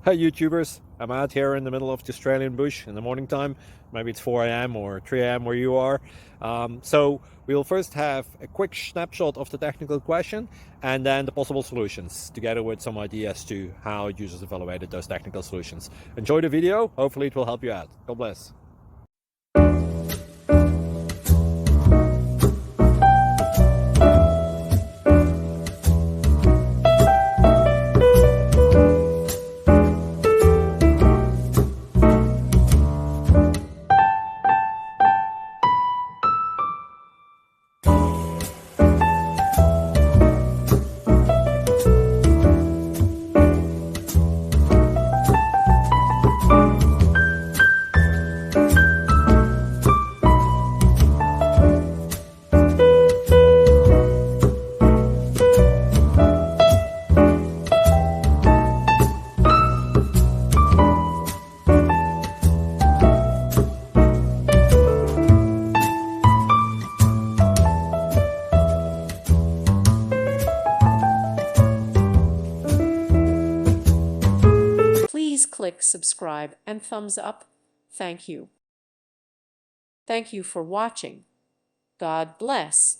Hey YouTubers, I'm out here in the middle of the Australian bush in the morning time. Maybe it's 4 a.m. or 3 a.m. where you are. So we'll first have a quick snapshot of the technical question and then the possible solutions, together with some ideas to how users evaluated those technical solutions. Enjoy the video, hopefully it will help you out. God bless. Please click subscribe and thumbs up. Thank you. Thank you for watching. God bless.